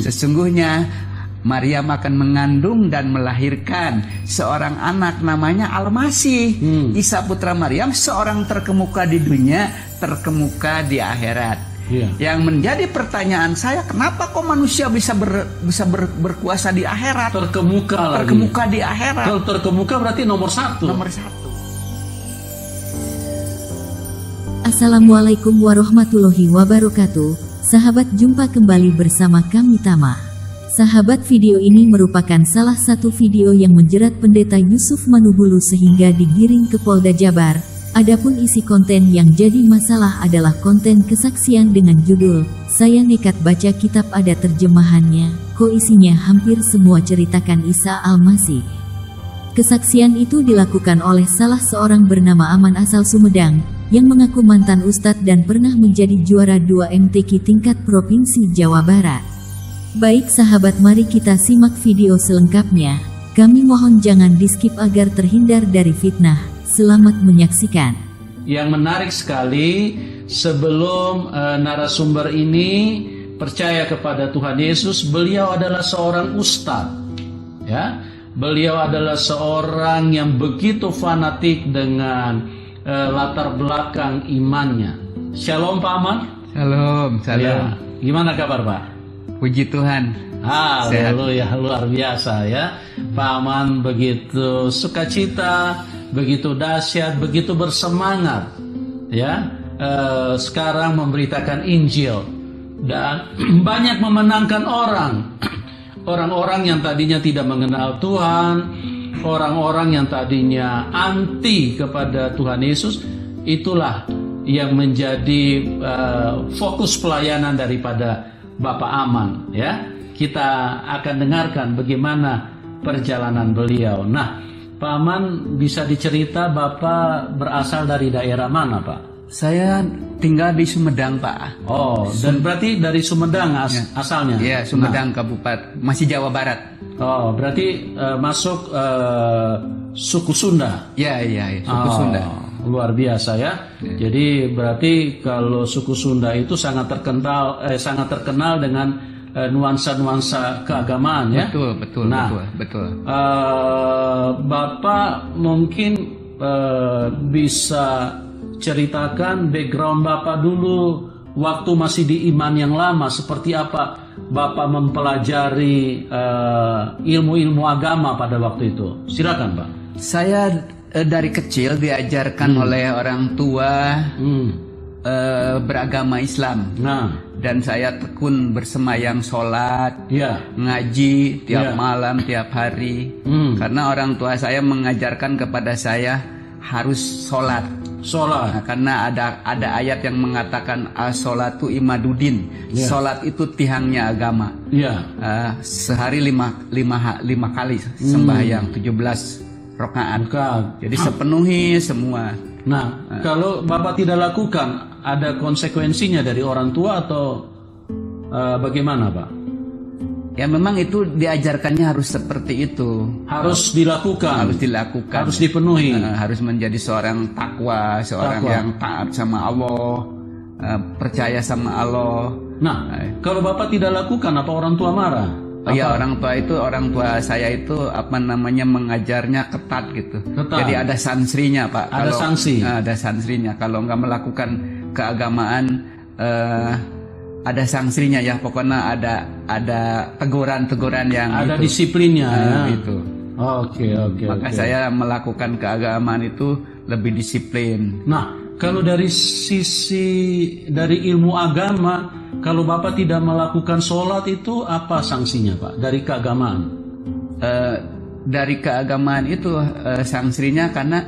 Sesungguhnya Maryam akan mengandung dan melahirkan seorang anak namanya Al-Masih. Isa putra Maryam, seorang terkemuka di dunia, terkemuka di akhirat. Yang menjadi pertanyaan saya, kenapa kok manusia bisa berkuasa di akhirat? Terkemuka di akhirat. Kalau terkemuka berarti nomor satu. Assalamualaikum warahmatullahi wabarakatuh. Sahabat, jumpa kembali bersama kami Tama. Sahabat, video ini merupakan salah satu video yang menjerat Pendeta Yusuf Manubulu sehingga digiring ke Polda Jabar. Adapun isi konten yang jadi masalah adalah konten kesaksian dengan judul "Saya Nekat Baca Kitab Ada Terjemahannya, Kok Isinya Hampir Semua Ceritakan Isa Al-Masih". Kesaksian itu dilakukan oleh salah seorang bernama Aman asal Sumedang, yang mengaku mantan ustadz dan pernah menjadi juara 2 MTQ tingkat Provinsi Jawa Barat. Baik sahabat, mari kita simak video selengkapnya. Kami mohon jangan di-skip agar terhindar dari fitnah. Selamat menyaksikan. Yang menarik sekali, sebelum narasumber ini percaya kepada Tuhan Yesus, beliau adalah seorang ustadz. Ya, beliau adalah seorang yang begitu fanatik dengan latar belakang imannya. Shalom Pak Aman. Shalom. Ya, gimana kabar Pak? Puji Tuhan. Haleluya, luar biasa ya. Pak Aman begitu sukacita, begitu dahsyat, begitu bersemangat ya. Sekarang memberitakan Injil dan banyak memenangkan orang-orang yang tadinya tidak mengenal Tuhan, orang-orang yang tadinya anti kepada Tuhan Yesus. Itulah yang menjadi fokus pelayanan daripada Bapak Aman ya. Kita akan dengarkan bagaimana perjalanan beliau. Nah, Pak Aman, bisa dicerita Bapak berasal dari daerah mana Pak? Saya tinggal di Sumedang Pak. Oh, dan berarti dari Sumedang asalnya? Iya, Sumedang Kabupaten, masih Jawa Barat. Oh, berarti masuk suku Sunda? Iya, suku Sunda. Luar biasa ya. Jadi berarti kalau suku Sunda itu sangat terkenal dengan nuansa-nuansa keagamaan ya. Betul. Bapak mungkin bisa ceritakan background Bapak dulu waktu masih di iman yang lama, seperti apa Bapak mempelajari ilmu-ilmu agama pada waktu itu. Silakan Pak. Saya dari kecil diajarkan oleh orang tua beragama Islam. Dan saya tekun bersemayam, sholat, ngaji tiap malam, tiap hari. Karena orang tua saya mengajarkan kepada saya harus sholat. Nah, karena ada ayat yang mengatakan as-sholatu imaduddin. Sholat itu tiangnya agama. Sehari lima kali sembahyang 17 rakaat. Jadi sepenuhi semua. Nah, kalau Bapak tidak lakukan, ada konsekuensinya dari orang tua atau bagaimana Pak? Ya memang itu diajarkannya harus seperti itu. Harus dilakukan. Harus dipenuhi. Harus menjadi seorang takwa, seorang yang taat sama Allah, percaya sama Allah. Nah, kalau Bapak tidak lakukan, apa orang tua marah? Ya orang tua saya itu mengajarnya ketat gitu. Jadi ada sanksinya Pak. Ada sanksi. Ada sanksinya kalau nggak melakukan keagamaan, ada sanksinya ya. Pokoknya ada teguran-teguran yang ada itu. Disiplinnya ya. Itu. Oke. Maka saya melakukan keagamaan itu lebih disiplin. Nah, kalau dari ilmu agama, kalau Bapak tidak melakukan sholat itu apa sanksinya Pak dari keagamaan? Dari keagamaan itu sanksinya karena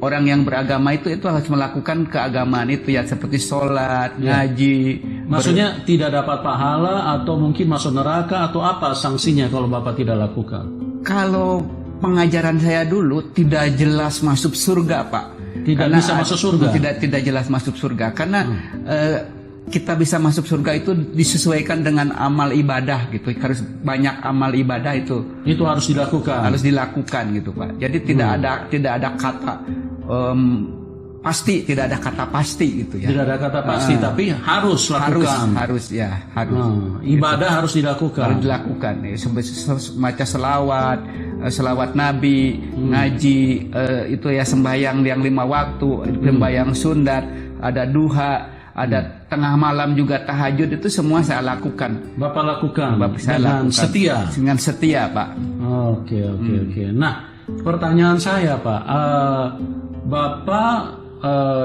orang yang beragama itu harus melakukan keagamaan itu ya, seperti sholat, ngaji. Maksudnya tidak dapat pahala atau mungkin masuk neraka atau apa sanksinya kalau Bapak tidak lakukan? Kalau pengajaran saya dulu tidak jelas masuk surga Pak. Tidak bisa masuk surga. Tidak jelas masuk surga karena kita bisa masuk surga itu disesuaikan dengan amal ibadah gitu. Harus banyak amal ibadah itu. Itu harus dilakukan. Harus dilakukan gitu Pak. Jadi tidak ada kata pasti, tidak ada kata pasti gitu ya. Tidak ada kata pasti, tapi harus lakukan. Harus. Ibadah harus dilakukan. Harus dilakukan. Baca selawat Nabi, ngaji, itu ya sembahyang yang 5 waktu, sembahyang sunat, ada duha, ada tengah malam juga tahajud, itu semua saya lakukan. Bapak lakukan saya dengan lakukan. setia. Dengan setia, Pak. Oke. Nah, pertanyaan saya, Pak, Bapak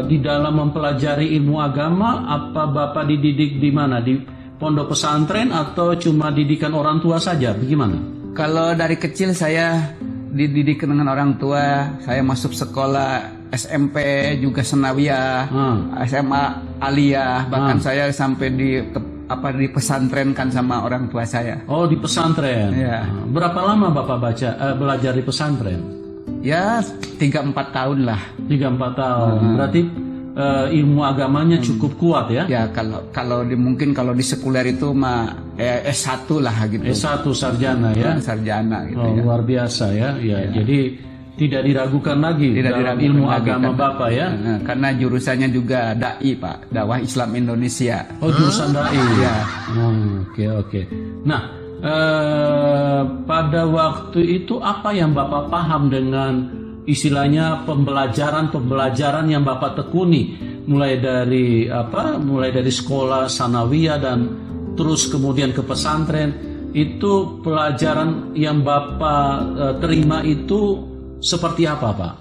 di dalam mempelajari ilmu agama, apa Bapak dididik di mana? Di pondok pesantren atau cuma didikan orang tua saja? Bagaimana? Kalau dari kecil saya dididik dengan orang tua, saya masuk sekolah SMP juga Senawiyah, SMA Aliyah, bahkan saya sampai di pesantren kan sama orang tua saya. Oh, di pesantren. Ya. Berapa lama Bapak belajar di pesantren? Ya 3-4 tahun lah. 3-4 tahun. Berarti ilmu agamanya cukup kuat ya? Ya, kalau mungkin kalau di sekuler itu mah S1 lah gitu. S1 sarjana ya? Sarjana gitu ya. Luar biasa ya. Jadi tidak diragukan lagi dalam ilmu agama Bapak ya? Karena jurusannya juga dai, Pak, dakwah Islam Indonesia. Oh, jurusan dai. Ya. Oke. Nah, pada waktu itu apa yang Bapak paham dengan istilahnya pembelajaran yang Bapak tekuni, mulai dari sekolah sanawiyah dan terus kemudian ke pesantren, itu pelajaran yang Bapak terima itu seperti apa, Pak?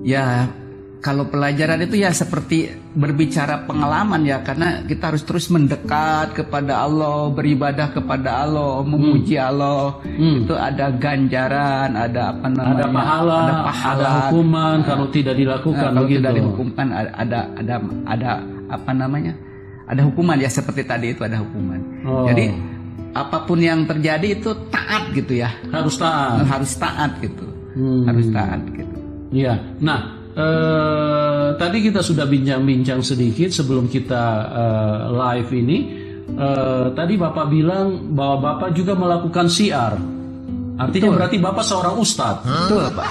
Ya, kalau pelajaran itu ya seperti berbicara pengalaman ya, karena kita harus terus mendekat kepada Allah, beribadah kepada Allah, memuji Allah. Itu ada ganjaran, ada ada pahala, ada hukuman kalau tidak dilakukan. Kalau tidak dihukumkan ada hukuman ya, seperti tadi itu ada hukuman. Jadi apapun yang terjadi itu taat gitu ya. Harus taat gitu. Harus taat gitu. Iya. Nah, tadi kita sudah bincang-bincang sedikit sebelum kita live ini. Tadi Bapak bilang bahwa Bapak juga melakukan syiar. Artinya berarti Bapak seorang ustadz. Betul, Pak.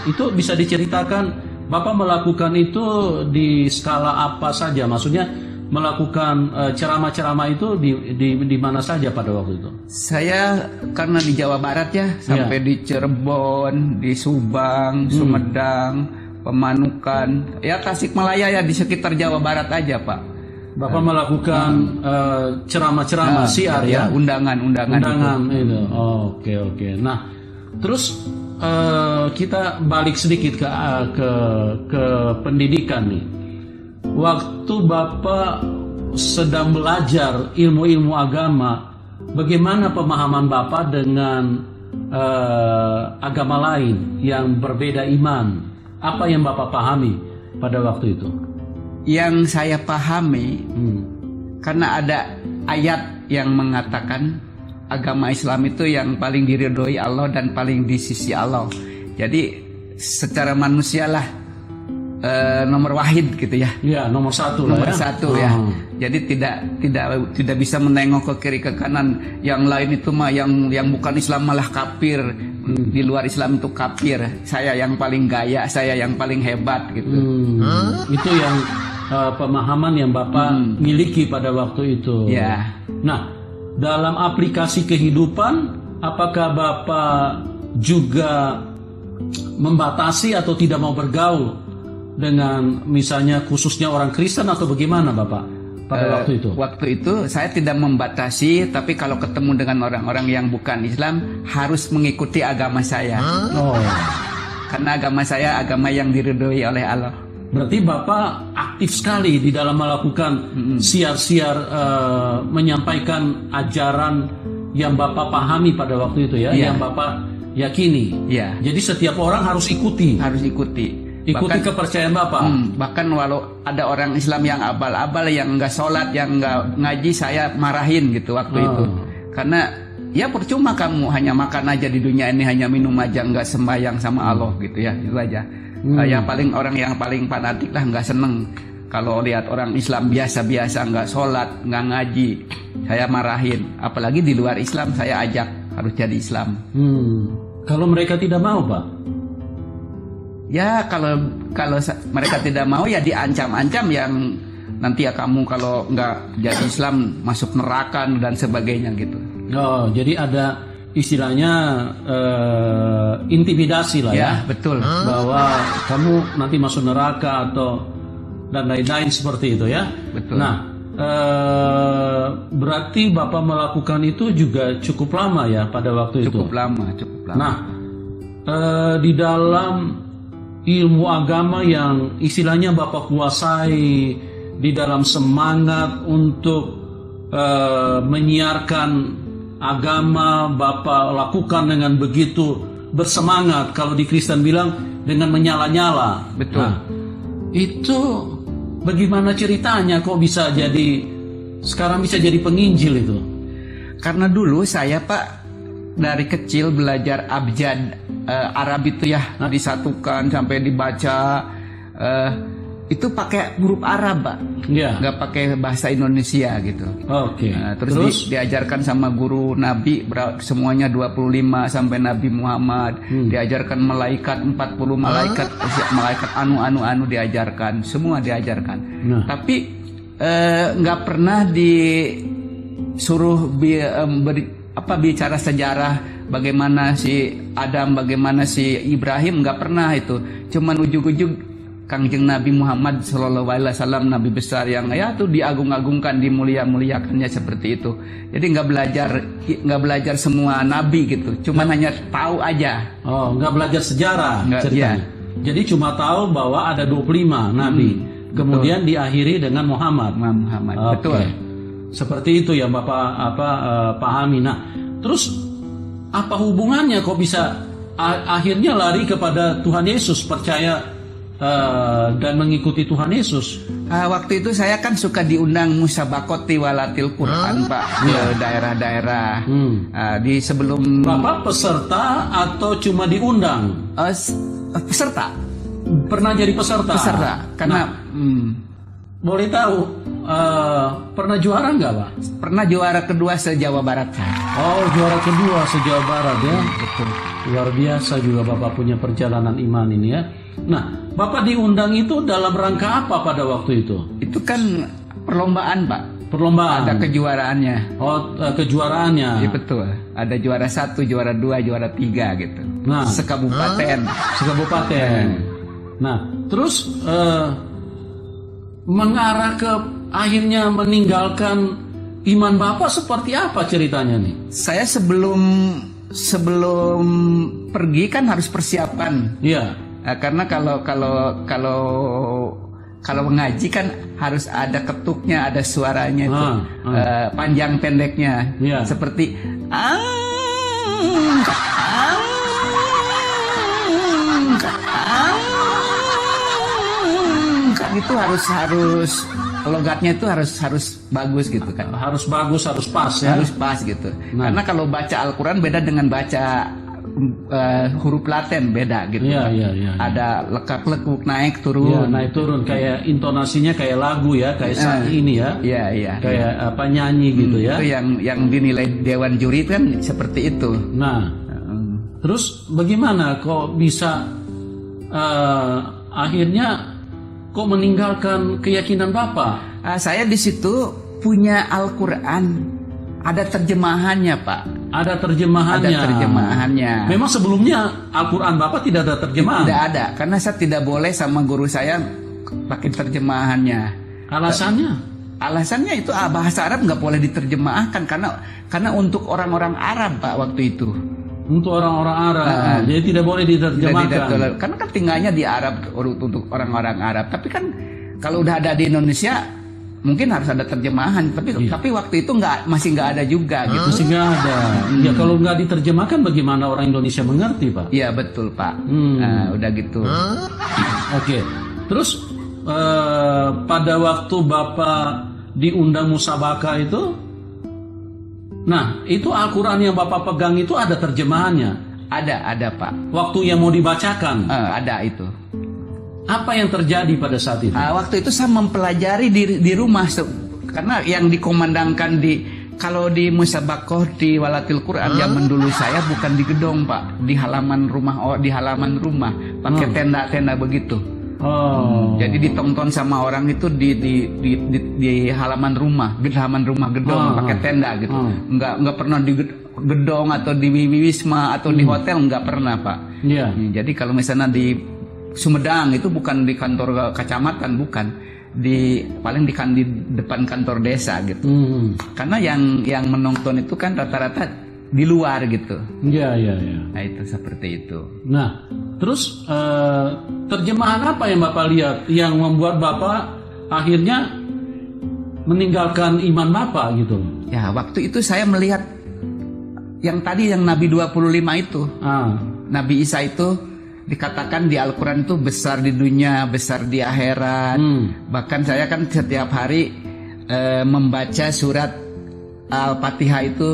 Itu bisa diceritakan Bapak melakukan itu di skala apa saja? Maksudnya melakukan ceramah-ceramah itu di mana saja pada waktu itu? Saya karena di Jawa Barat ya, sampai di Cirebon, di Subang, Sumedang, Pemanukan, ya Tasikmalaya ya, di sekitar Jawa Barat aja, Pak. Bapak melakukan ceramah-ceramah syiar ya, undangan itu. Oke. Nah, terus kita balik sedikit ke pendidikan nih. Waktu Bapak sedang belajar ilmu-ilmu agama, bagaimana pemahaman Bapak dengan agama lain yang berbeda iman? Apa yang Bapak pahami pada waktu itu? Yang saya pahami, karena ada ayat yang mengatakan agama Islam itu yang paling diridhoi Allah dan paling di sisi Allah. Jadi secara manusialah nomor wahid gitu ya. Ya, nomor satu lah. Nomor satu ya. Jadi tidak bisa menengok ke kiri ke kanan. Yang lain itu mah yang bukan Islam malah kafir. Di luar Islam itu kafir. Saya yang paling gaya, saya yang paling hebat gitu. Itu yang pemahaman yang Bapak miliki pada waktu itu. Ya. Nah, dalam aplikasi kehidupan, apakah Bapak juga membatasi atau tidak mau bergaul dengan misalnya khususnya orang Kristen atau bagaimana Bapak pada waktu itu? Waktu itu saya tidak membatasi, tapi kalau ketemu dengan orang-orang yang bukan Islam harus mengikuti agama saya. Karena agama saya agama yang diridhoi oleh Allah. Berarti Bapak aktif sekali di dalam melakukan siar-siar menyampaikan ajaran yang Bapak pahami pada waktu itu ya, yang Bapak yakini. Jadi setiap orang harus ikuti. Ikuti kepercayaan Bapak. Bahkan walau ada orang Islam yang abal-abal, yang nggak sholat, yang nggak ngaji, saya marahin gitu waktu itu. Karena ya percuma kamu hanya makan aja di dunia ini, hanya minum aja, nggak sembahyang sama Allah gitu ya, itu aja. Orang yang paling fanatik lah nggak seneng kalau lihat orang Islam biasa-biasa, nggak sholat, nggak ngaji, saya marahin. Apalagi di luar Islam saya ajak harus jadi Islam. Kalau mereka tidak mau, Pak? Ya kalau mereka tidak mau ya diancam-ancam yang nanti ya kamu kalau nggak jadi Islam masuk neraka dan sebagainya gitu. Oh, jadi ada istilahnya intimidasi lah ya. Betul. Bahwa kamu nanti masuk neraka atau dan lain-lain seperti itu ya. Betul. Nah, berarti Bapak melakukan itu juga cukup lama ya pada waktu itu. Cukup lama. Nah, di dalam ilmu agama yang istilahnya Bapak kuasai, di dalam semangat untuk menyiarkan agama, Bapak lakukan dengan begitu bersemangat. Kalau di Kristen bilang dengan menyala-nyala. Betul. Nah, itu bagaimana ceritanya kok bisa jadi sekarang bisa jadi penginjil itu? Karena dulu saya Pak dari kecil belajar abjad Arab itu ya, disatukan sampai dibaca itu pakai huruf Arab Pak, nggak pakai bahasa Indonesia gitu. Oke. Terus diajarkan sama guru Nabi semuanya 25 sampai Nabi Muhammad, diajarkan malaikat 40 malaikat, malaikat anu diajarkan, semua diajarkan. Tapi nggak pernah disuruh bicara sejarah bagaimana si Adam, bagaimana si Ibrahim, nggak pernah itu. Cuman ujug-ujug Kangjeng Nabi Muhammad SAW, Nabi besar yang ya tuh diagung-agungkan, dimulia-muliakannya seperti itu. Jadi nggak belajar semua Nabi gitu, cuman hanya tahu aja. Oh, nggak belajar sejarah ceritanya. Jadi cuma tahu bahwa ada 25 Nabi. Kemudian diakhiri dengan Muhammad. Okay. Betul. Seperti itu ya Bapak pahami. Nah, terus apa hubungannya kok bisa akhirnya lari kepada Tuhan Yesus, percaya dan mengikuti Tuhan Yesus? Waktu itu saya kan suka diundang musabakot tiwalatil Quran Pak, ke daerah-daerah. Di sebelum Bapak peserta atau cuma diundang? Peserta. Pernah jadi peserta? Peserta. Karena boleh tahu pernah juara nggak Pak? Pernah juara kedua se-Jawa Barat. Oh, juara kedua se-Jawa Barat ya. Betul. Luar biasa juga Bapak punya perjalanan iman ini ya. Nah, Bapak diundang itu dalam rangka apa pada waktu itu? Itu kan perlombaan Pak. Perlombaan. Ada kejuaraannya. Oh, kejuaraannya. Iya betul. Ada juara 1, juara 2, juara 3 gitu. Nah, sekabupaten. Nah, terus mengarah ke akhirnya meninggalkan iman Bapak seperti apa ceritanya nih? Saya sebelum pergi kan harus persiapan. Iya. Karena kalau mengaji kan harus ada ketuknya, ada suaranya itu, panjang pendeknya. Yeah. Seperti itu harus logatnya itu harus bagus gitu kan. Harus bagus, harus pas ya. Harus pas gitu. Karena kalau baca Al-Quran beda dengan baca huruf Latin, beda gitu. Iya. Ada lekak-lekuk, naik turun. Iya, naik turun, kayak intonasinya kayak lagu ya, kayak saat ini ya. Iya. Kayak apa nyanyi gitu ya. Itu yang dinilai dewan juri kan seperti itu. Nah, terus bagaimana kok bisa akhirnya kok meninggalkan keyakinan Bapak? Saya di situ punya Al-Quran. Ada terjemahannya Pak. Ada terjemahannya. Memang sebelumnya Al-Quran Bapak tidak ada terjemahan? Tidak ada, karena saya tidak boleh sama guru saya pakai terjemahannya. Alasannya? Alasannya itu bahasa Arab nggak boleh diterjemahkan karena untuk orang-orang Arab Pak waktu itu. Untuk orang-orang Arab, jadi tidak boleh diterjemahkan. Karena kan tinggalnya di Arab untuk orang-orang Arab. Tapi kan kalau udah ada di Indonesia mungkin harus ada terjemahan, tapi waktu itu masih nggak ada juga gitu. Masih nggak ada. Ya kalau nggak diterjemahkan bagaimana orang Indonesia mengerti Pak? Iya betul Pak. Nah, udah gitu. Oke. Terus pada waktu Bapak diundang musabakah itu, nah itu Al-Quran yang Bapak pegang itu ada terjemahannya? Ada Pak. Waktu yang mau dibacakan? Ada itu. Apa yang terjadi pada saat itu? Waktu itu saya mempelajari di rumah, karena yang dikomandangkan di Kalau di musabakoh di walatil Quran zaman dulu saya bukan di gedung Pak, di halaman rumah, pakai tenda-tenda begitu. Jadi ditonton sama orang itu di halaman rumah gedung pakai tenda gitu. Nggak pernah di gedung atau di wisma atau di hotel, nggak pernah Pak. Jadi kalau misalnya di Sumedang itu bukan di kantor kecamatan, bukan. Paling di depan kantor desa gitu. Karena yang menonton itu kan rata-rata di luar gitu. Iya. Nah itu seperti itu. Nah, terus terjemahan apa yang Bapak lihat yang membuat Bapak akhirnya meninggalkan iman Bapak gitu? Ya, waktu itu saya melihat yang tadi yang Nabi 25 itu. Nabi Isa itu dikatakan di Al-Quran itu besar di dunia, besar di akhirat. Bahkan saya kan setiap hari membaca surat Al-Fatihah itu,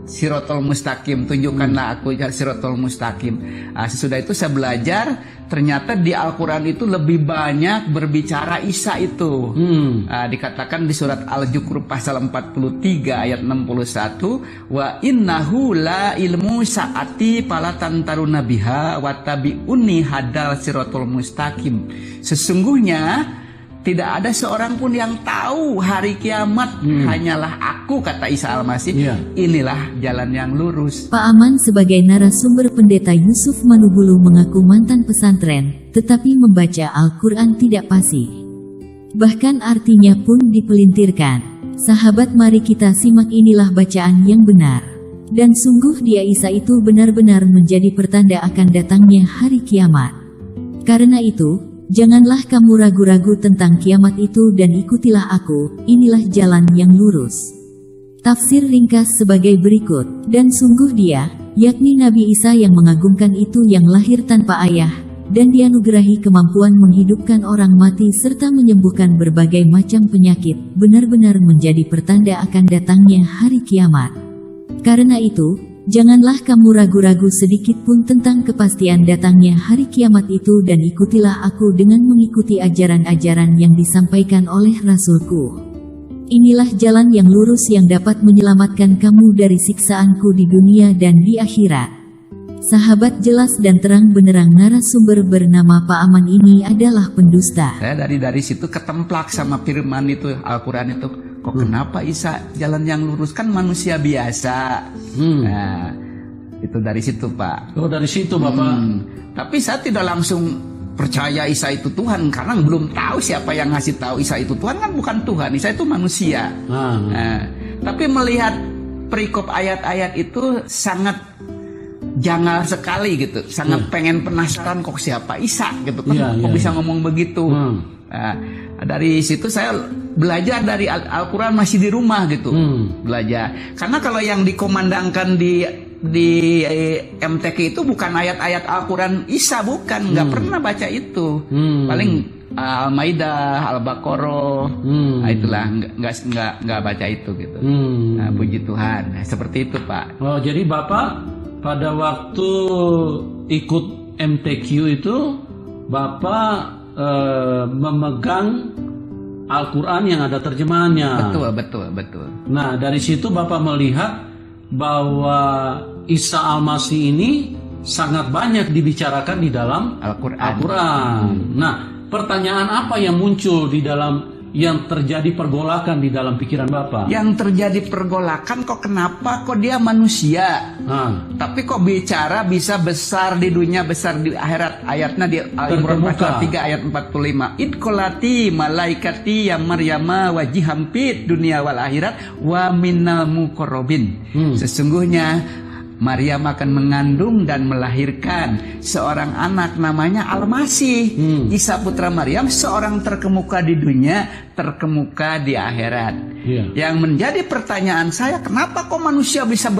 Sirotol Mustaqim, tunjukkanlah aku Sirotol Mustaqim. Sesudah itu saya belajar, ternyata di Al-Quran itu lebih banyak berbicara Isa itu. Dikatakan di surat Al-Jukhruf pasal 43 ayat 61, wa innahu la ilmu sa'ati palatan taruna biha wa tabi'uni hadal Sirotol Mustaqim. Sesungguhnya tidak ada seorang pun yang tahu hari kiamat, hanyalah aku, kata Isa Al-Masih. Inilah jalan yang lurus. Pak Aman sebagai narasumber Pendeta Yusuf Manubulu mengaku mantan pesantren, tetapi membaca Al-Quran tidak fasih. Bahkan artinya pun dipelintirkan. Sahabat, mari kita simak inilah bacaan yang benar. Dan sungguh dia Isa itu benar-benar menjadi pertanda akan datangnya hari kiamat. Karena itu, janganlah kamu ragu-ragu tentang kiamat itu dan ikutilah aku, inilah jalan yang lurus. Tafsir ringkas sebagai berikut, dan sungguh dia, yakni Nabi Isa yang mengagumkan itu yang lahir tanpa ayah, dan dianugerahi kemampuan menghidupkan orang mati serta menyembuhkan berbagai macam penyakit, benar-benar menjadi pertanda akan datangnya hari kiamat. Karena itu, janganlah kamu ragu-ragu sedikit pun tentang kepastian datangnya hari kiamat itu dan ikutilah aku dengan mengikuti ajaran-ajaran yang disampaikan oleh Rasulku. Inilah jalan yang lurus yang dapat menyelamatkan kamu dari siksaanku di dunia dan di akhirat. Sahabat, jelas dan terang benderang narasumber bernama Pak Aman ini adalah pendusta. Saya dari situ ketemplak sama firman itu Al-Quran itu. Kok kenapa Isa jalan yang lurus, kan manusia biasa. Nah, itu dari situ Pak. Oh, dari situ Bapak. Tapi saya tidak langsung percaya Isa itu Tuhan, karena belum tahu siapa yang ngasih tahu Isa itu Tuhan, kan bukan Tuhan, Isa itu manusia. Nah, tapi melihat perikop ayat-ayat itu sangat janggal sekali gitu, sangat pengen penasaran kok siapa Isa gitu kan, kok bisa ngomong begitu. Nah, dari situ saya belajar dari Al-Quran masih di rumah gitu, belajar. Karena kalau yang dikomandangkan di MTQ itu bukan ayat-ayat Al-Quran Isa, bukan, nggak pernah baca itu. Paling Al-Maidah, Al-Baqarah, nah, itulah nggak baca itu gitu. Nah, puji Tuhan, nah, seperti itu Pak. Oh, jadi Bapak pada waktu ikut MTQ itu Bapak memegang Al-Quran yang ada terjemahannya. Betul. Nah, dari situ Bapak melihat bahwa Isa Al-Masih ini sangat banyak dibicarakan di dalam Al-Quran. Nah, pertanyaan apa yang muncul di dalam, yang terjadi pergolakan di dalam pikiran Bapak? Yang terjadi pergolakan, kok kenapa kok dia manusia, tapi kok bicara bisa besar di dunia, besar di akhirat. Ayatnya di Al-Imran pasal 3 ayat 45. Idkolati malaikati ya Maryama wajihampit dunia wal akhirat wa minnal muqarrabin. Sesungguhnya Maryam akan mengandung dan melahirkan seorang anak namanya Al-Masih. Isa putra Maryam, seorang terkemuka di dunia, terkemuka di akhirat. Yang menjadi pertanyaan saya, kenapa kok manusia bisa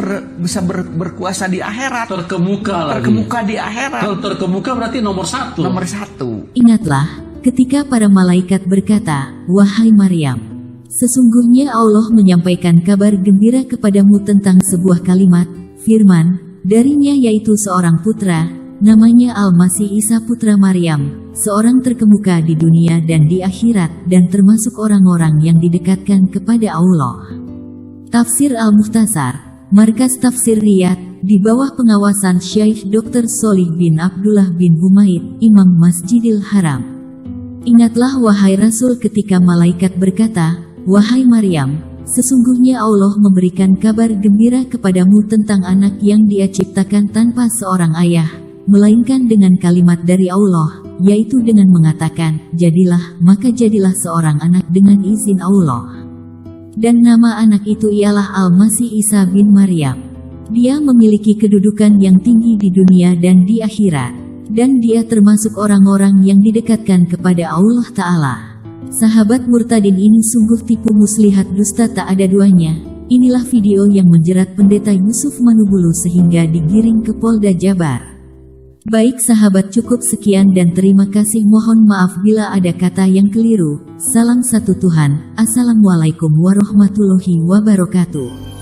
berkuasa di akhirat? Terkemuka di akhirat. Kalau terkemuka berarti nomor satu. Ingatlah ketika para malaikat berkata, "Wahai Maryam, sesungguhnya Allah menyampaikan kabar gembira kepadamu tentang sebuah kalimat, firman darinya, yaitu seorang putra, namanya Al-Masih Isa putra Maryam, seorang terkemuka di dunia dan di akhirat, dan termasuk orang-orang yang didekatkan kepada Allah." Tafsir Al-Mukhtasar, Markas Tafsir Riyadh, di bawah pengawasan Syekh Dr. Sholih bin Abdullah bin Humaid, Imam Masjidil Haram. Ingatlah wahai Rasul ketika malaikat berkata, "Wahai Maryam, sesungguhnya Allah memberikan kabar gembira kepadamu tentang anak yang Dia ciptakan tanpa seorang ayah, melainkan dengan kalimat dari Allah, yaitu dengan mengatakan, jadilah, maka jadilah seorang anak dengan izin Allah. Dan nama anak itu ialah Al-Masih Isa bin Maryam. Dia memiliki kedudukan yang tinggi di dunia dan di akhirat, dan dia termasuk orang-orang yang didekatkan kepada Allah Ta'ala." Sahabat murtadin ini sungguh tipu muslihat dusta tak ada duanya. Inilah video yang menjerat pendeta Yusuf Manubulu sehingga digiring ke Polda Jabar. Baik sahabat, cukup sekian dan terima kasih. Mohon maaf bila ada kata yang keliru. Salam satu Tuhan. Assalamualaikum warahmatullahi wabarakatuh.